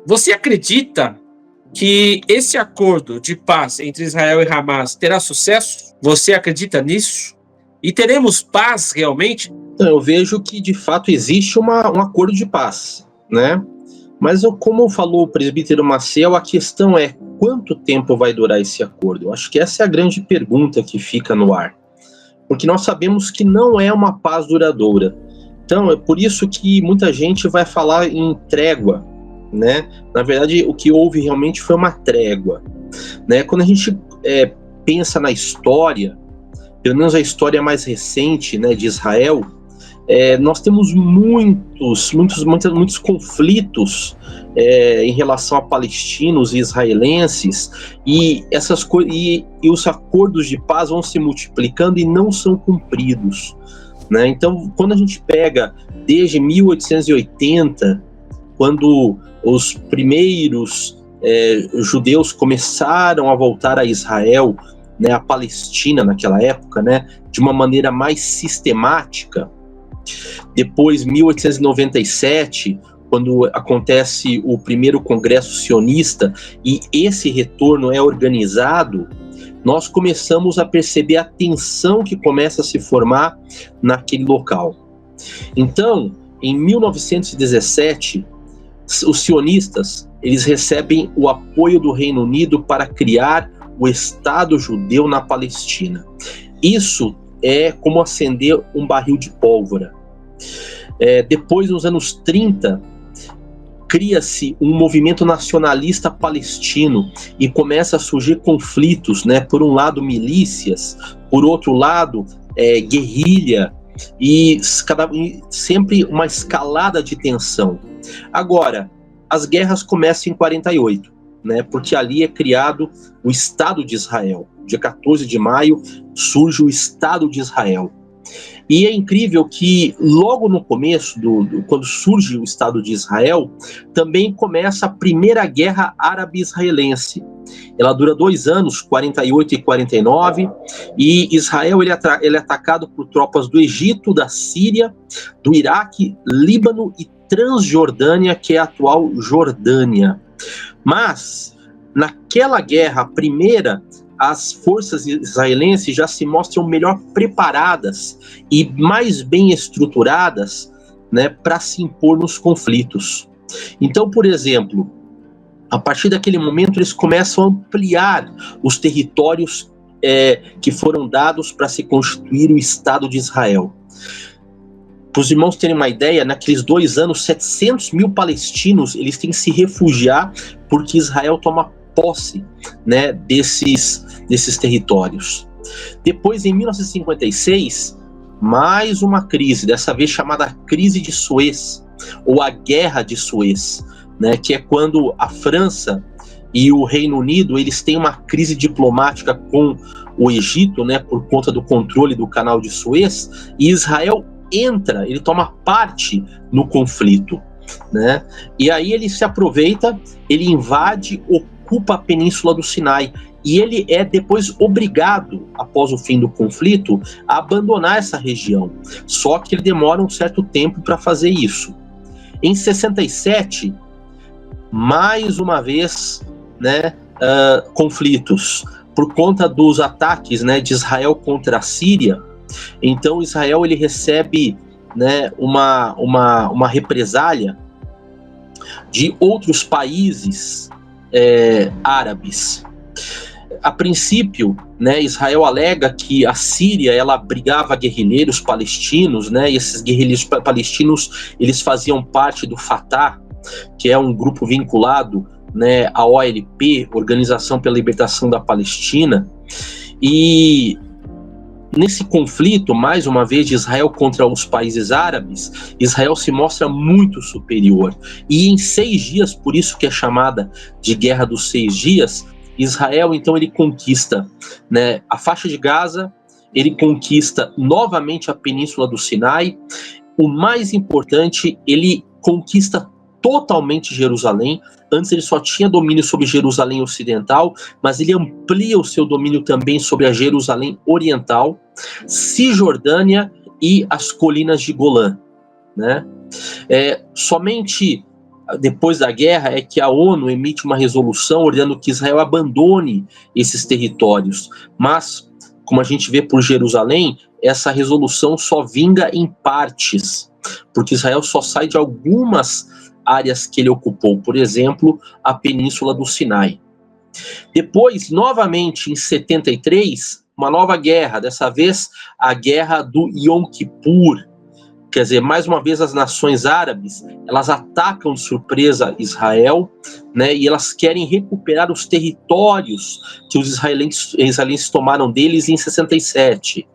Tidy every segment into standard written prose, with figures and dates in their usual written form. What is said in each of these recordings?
Você acredita que esse acordo de paz entre Israel e Hamas terá sucesso? Você acredita nisso? E teremos paz realmente? Então, eu vejo que, de fato, existe um acordo de paz, né? Mas, como falou o presbítero Maciel, a questão é quanto tempo vai durar esse acordo? Eu acho que essa é a grande pergunta que fica no ar. Porque nós sabemos que não é uma paz duradoura. Então, é por isso que muita gente vai falar em trégua, né? Na verdade, o que houve realmente foi uma trégua, né? Quando a gente pensa na história, pelo menos a história mais recente, né, de Israel, nós temos muitos conflitos em relação a palestinos e israelenses, e e os acordos de paz vão se multiplicando e não são cumpridos, né? Então, quando a gente pega desde 1880, quando os primeiros judeus começaram a voltar a Israel, né, a Palestina naquela época, né, de uma maneira mais sistemática. Depois, 1897, quando acontece o primeiro Congresso Sionista e esse retorno é organizado, nós começamos a perceber a tensão que começa a se formar naquele local. Então, em 1917, os sionistas, eles recebem o apoio do Reino Unido para criar o Estado judeu na Palestina. Isso é como acender um barril de pólvora. Depois, nos anos 30, cria-se um movimento nacionalista palestino e começa a surgir conflitos, né? Por um lado, milícias, por outro lado, guerrilha, e sempre uma escalada de tensão. Agora, as guerras começam em 48, né? Porque ali é criado o Estado de Israel. Dia 14 de maio surge o Estado de Israel. E é incrível que logo no começo, quando surge o Estado de Israel, também começa a Primeira Guerra Árabe-Israelense. Ela dura 2 anos, 48 e 49, e Israel ele é atacado por tropas do Egito, da Síria, do Iraque, Líbano e Transjordânia, que é a atual Jordânia. Mas, naquela guerra, a primeira, as forças israelenses já se mostram melhor preparadas e mais bem estruturadas, né, para se impor nos conflitos. Então, por exemplo, a partir daquele momento eles começam a ampliar os territórios que foram dados para se constituir o Estado de Israel. Para os irmãos terem uma ideia, naqueles 2 anos, 700 mil palestinos eles têm que se refugiar porque Israel toma posse, né, desses territórios. Depois, em 1956, mais uma crise, dessa vez chamada Crise de Suez, ou a Guerra de Suez, né, que é quando a França e o Reino Unido eles têm uma crise diplomática com o Egito, né, por conta do controle do Canal de Suez, e Israel entra, ele toma parte no conflito, né? E aí ele se aproveita, ele invade, ocupa a Península do Sinai, e ele é depois obrigado, após o fim do conflito, a abandonar essa região. Só que ele demora um certo tempo para fazer isso. Em 67, mais uma vez, né, conflitos por conta dos ataques, né, de Israel contra a Síria. Então Israel ele recebe, né, uma represália de outros países árabes. A princípio, né, Israel alega que a Síria ela abrigava guerrilheiros palestinos, né, e esses guerrilheiros palestinos eles faziam parte do Fatah, que é um grupo vinculado, né, à OLP, Organização pela Libertação da Palestina. E nesse conflito, mais uma vez, de Israel contra os países árabes, Israel se mostra muito superior. E em 6 dias, por isso que é chamada de Guerra dos 6 Dias, Israel, então, ele conquista, né, a faixa de Gaza, ele conquista novamente a Península do Sinai. O mais importante, ele conquista totalmente Jerusalém. Antes ele só tinha domínio sobre Jerusalém Ocidental, mas ele amplia o seu domínio também sobre a Jerusalém Oriental, Cisjordânia e as colinas de Golã, né? Somente depois da guerra, é que a ONU emite uma resolução ordenando que Israel abandone esses territórios. Mas, como a gente vê por Jerusalém, essa resolução só vinga em partes, porque Israel só sai de algumas áreas que ele ocupou, por exemplo, a Península do Sinai. Depois, novamente, em 73, uma nova guerra, dessa vez a guerra do Yom Kippur. Quer dizer, mais uma vez as nações árabes, elas atacam de surpresa Israel, né, e elas querem recuperar os territórios que os israelenses tomaram deles em 67.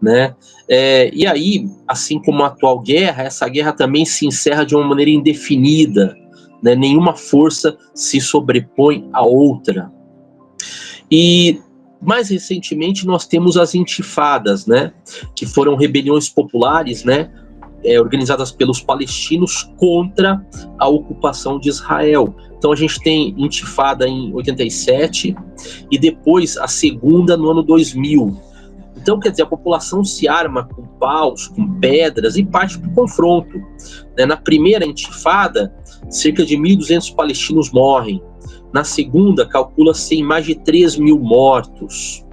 Né? E aí, assim como a atual guerra, essa guerra também se encerra de uma maneira indefinida, né? Nenhuma força se sobrepõe à outra. E mais recentemente nós temos as intifadas, né? Que foram rebeliões populares, né? Organizadas pelos palestinos contra a ocupação de Israel. Então a gente tem intifada em 87 e depois a segunda no ano 2000. Então, quer dizer, a população se arma com paus, com pedras e parte para o confronto. Né? Na primeira intifada, cerca de 1.200 palestinos morrem. Na segunda, calcula-se em mais de 3 mil mortos.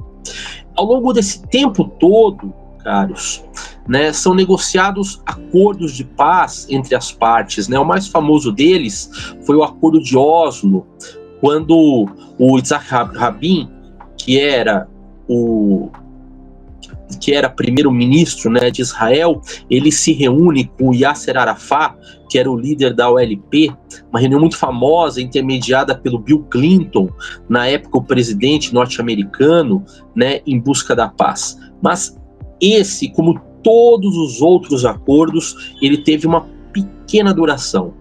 Ao longo desse tempo todo, caros, né, são negociados acordos de paz entre as partes. Né? O mais famoso deles foi o Acordo de Oslo, quando o Yitzhak Rabin, que era primeiro-ministro, né, de Israel, ele se reúne com o Yasser Arafat, que era o líder da OLP, uma reunião muito famosa, intermediada pelo Bill Clinton, na época o presidente norte-americano, né, em busca da paz. Mas esse, como todos os outros acordos, ele teve uma pequena duração.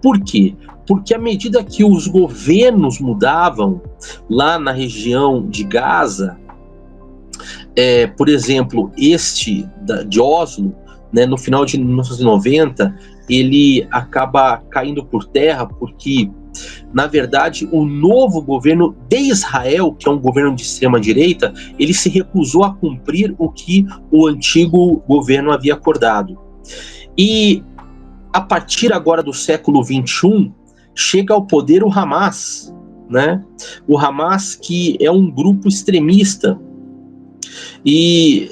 Por quê? Porque à medida que os governos mudavam lá na região de Gaza, por exemplo, de Oslo, né, no final de 1990, ele acaba caindo por terra porque, na verdade, o novo governo de Israel, que é um governo de extrema-direita, ele se recusou a cumprir o que o antigo governo havia acordado. E, a partir agora do século XXI, chega ao poder o Hamas, né? O Hamas, que é um grupo extremista. E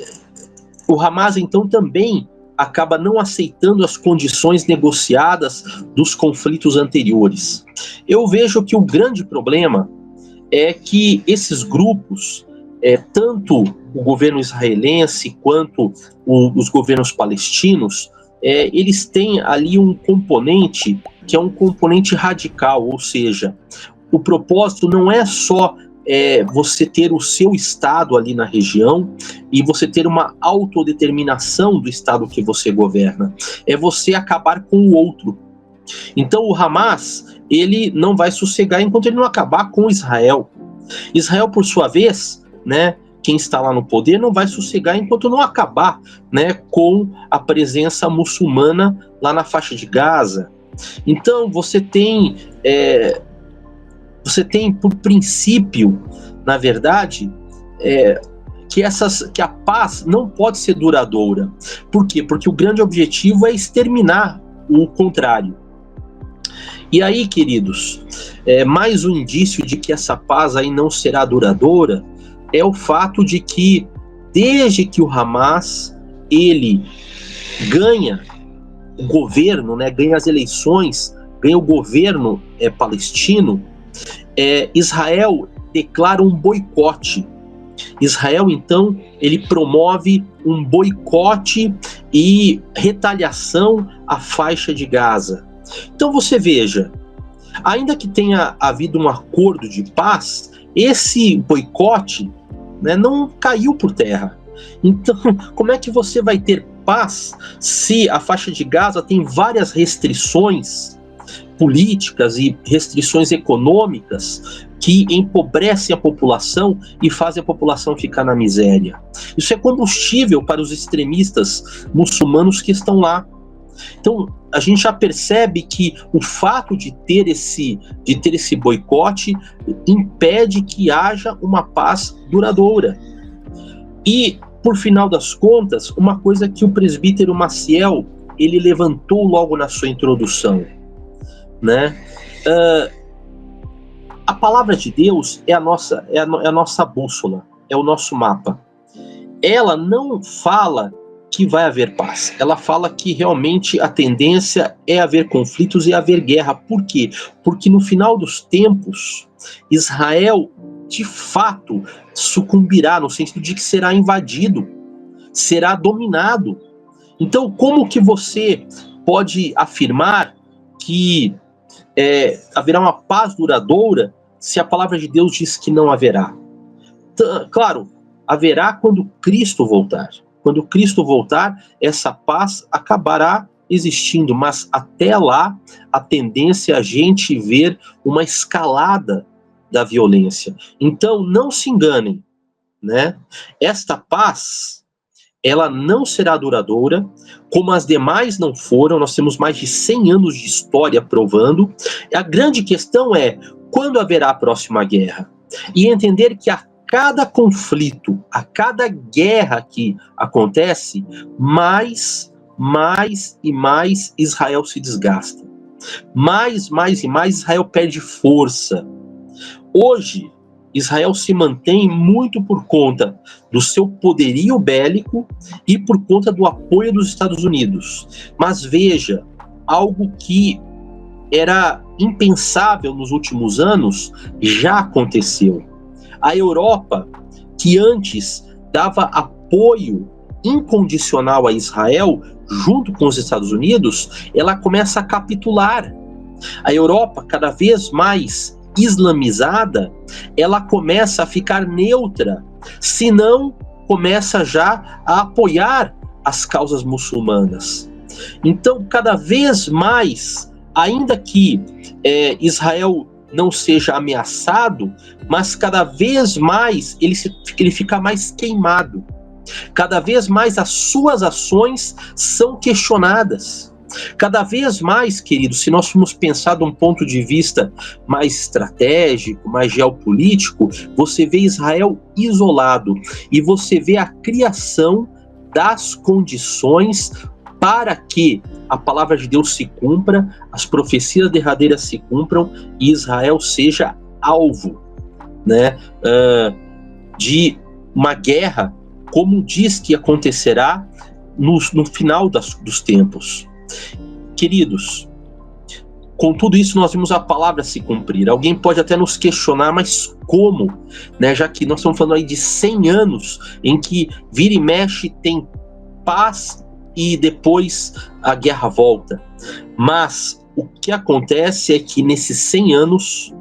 o Hamas, então, também acaba não aceitando as condições negociadas dos conflitos anteriores. Eu vejo que o grande problema é que esses grupos, tanto o governo israelense quanto os governos palestinos, eles têm ali um componente que é um componente radical, ou seja, o propósito não é só você ter o seu Estado ali na região e você ter uma autodeterminação do Estado que você governa. É você acabar com o outro. Então o Hamas, ele não vai sossegar enquanto ele não acabar com Israel. Israel, por sua vez, né, quem está lá no poder, não vai sossegar enquanto não acabar, né, com a presença muçulmana lá na faixa de Gaza. Então você tem por princípio, na verdade, que a paz não pode ser duradoura. Por quê? Porque o grande objetivo é exterminar o contrário. E aí, queridos, mais um indício de que essa paz aí não será duradoura é o fato de que, desde que o Hamas ele ganha o governo, né, ganha as eleições, ganha o governo palestino, Israel declara um boicote. Israel, então, ele promove um boicote e retaliação à faixa de Gaza. Então você veja, ainda que tenha havido um acordo de paz, esse boicote, né, não caiu por terra. Então, como é que você vai ter paz se a faixa de Gaza tem várias restrições políticas e restrições econômicas que empobrecem a população e fazem a população ficar na miséria? Isso é combustível para os extremistas muçulmanos que estão lá. Então, a gente já percebe que o fato de ter esse boicote impede que haja uma paz duradoura. E, por final das contas, uma coisa que o presbítero Maciel ele levantou logo na sua introdução, né? A palavra de Deus é a nossa bússola, é o nosso mapa. Ela não fala que vai haver paz. Ela fala que realmente a tendência é haver conflitos e haver guerra. Por quê? Porque no final dos tempos, Israel, de fato, sucumbirá, no sentido de que será invadido, será dominado. Então, como que você pode afirmar que haverá uma paz duradoura se a palavra de Deus diz que não haverá? Claro, haverá quando Cristo voltar. Quando Cristo voltar, essa paz acabará existindo, mas até lá a tendência é a gente ver uma escalada da violência. Então, não se enganem, né? Esta paz, ela não será duradoura, como as demais não foram. Nós temos mais de 100 anos de história provando. A grande questão é, quando haverá a próxima guerra? E entender que a cada conflito, a cada guerra que acontece, mais e mais Israel se desgasta. Mais e mais Israel perde força. Hoje, Israel se mantém muito por conta do seu poderio bélico e por conta do apoio dos Estados Unidos. Mas veja, algo que era impensável nos últimos anos já aconteceu. A Europa, que antes dava apoio incondicional a Israel, junto com os Estados Unidos, ela começa a capitular. A Europa, cada vez mais islamizada, ela começa a ficar neutra, se não começa já a apoiar as causas muçulmanas. Então, cada vez mais, ainda que Israel não seja ameaçado, mas cada vez mais ele fica mais queimado. Cada vez mais as suas ações são questionadas. Cada vez mais, queridos, se nós formos pensar de um ponto de vista mais estratégico, mais geopolítico, você vê Israel isolado e você vê a criação das condições para que a palavra de Deus se cumpra, as profecias derradeiras se cumpram e Israel seja alvo, né, de uma guerra, como diz que acontecerá no final dos tempos. Queridos, com tudo isso nós vimos a palavra se cumprir. Alguém pode até nos questionar, mas como? Né, já que nós estamos falando aí de 100 anos em que vira e mexe tem paz e depois a guerra volta. Mas o que acontece é que nesses 100 anos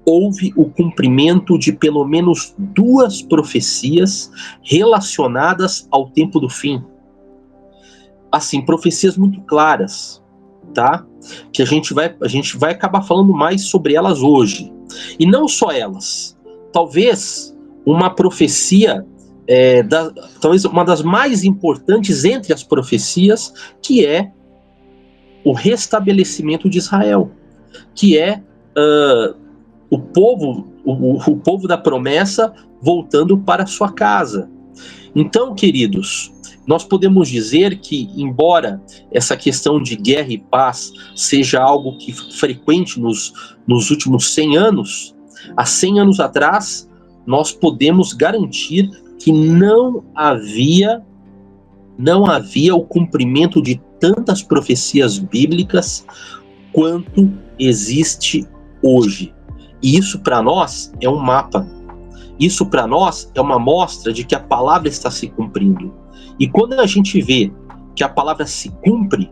houve o cumprimento de pelo menos 2 profecias relacionadas ao tempo do fim. Assim, profecias muito claras, tá? Que a gente vai acabar falando mais sobre elas hoje. E não só elas. Talvez uma profecia talvez uma das mais importantes entre as profecias, que é o restabelecimento de Israel, que é o povo da promessa voltando para sua casa. Então, queridos, nós podemos dizer que, embora essa questão de guerra e paz seja algo que frequente nos últimos 100 anos, há 100 anos atrás, nós podemos garantir que não havia o cumprimento de tantas profecias bíblicas quanto existe hoje. E isso para nós é um mapa. Isso para nós é uma mostra de que a palavra está se cumprindo. E quando a gente vê que a palavra se cumpre,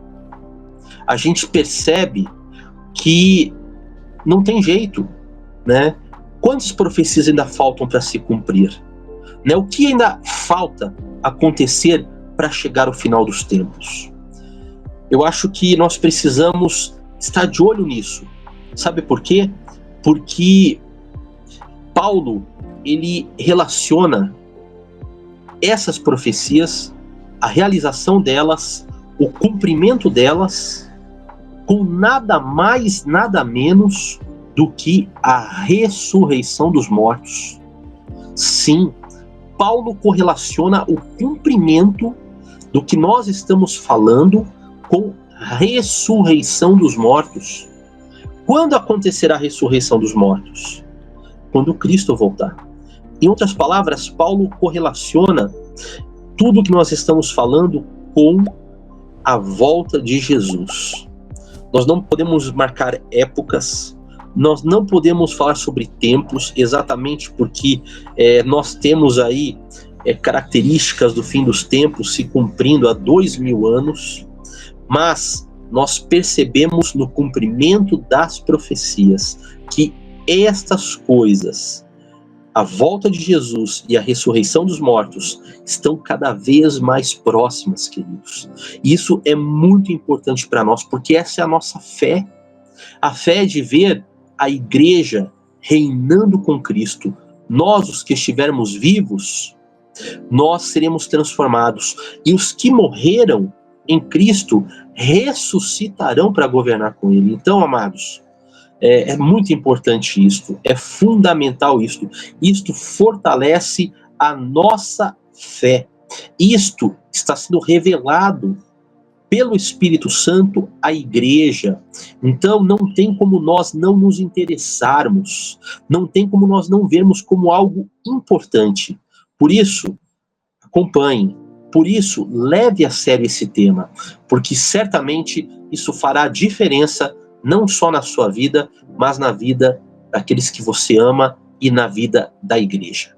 a gente percebe que não tem jeito, né? Quantas profecias ainda faltam para se cumprir? Né? O que ainda falta acontecer para chegar ao final dos tempos? Eu acho que nós precisamos estar de olho nisso. Sabe por quê? Porque Paulo, ele relaciona essas profecias, a realização delas, o cumprimento delas, com nada mais, nada menos do que a ressurreição dos mortos. Sim, Paulo correlaciona o cumprimento do que nós estamos falando com a ressurreição dos mortos. Quando acontecerá a ressurreição dos mortos? Quando Cristo voltar. Em outras palavras, Paulo correlaciona tudo que nós estamos falando com a volta de Jesus. Nós não podemos marcar épocas, nós não podemos falar sobre tempos, exatamente porque nós temos aí características do fim dos tempos se cumprindo há 2000 anos, mas nós percebemos no cumprimento das profecias que estas coisas, a volta de Jesus e a ressurreição dos mortos, estão cada vez mais próximas, queridos. Isso é muito importante para nós, porque essa é a nossa fé. A fé de ver a igreja reinando com Cristo. Nós, os que estivermos vivos, nós seremos transformados. E os que morreram em Cristo ressuscitarão para governar com Ele. Então, amados, é muito importante isto, é fundamental isto. Isto fortalece a nossa fé. Isto está sendo revelado pelo Espírito Santo à igreja. Então não tem como nós não nos interessarmos, não tem como nós não vermos como algo importante. Por isso, acompanhe, por isso leve a sério esse tema, porque certamente isso fará diferença não só na sua vida, mas na vida daqueles que você ama e na vida da igreja.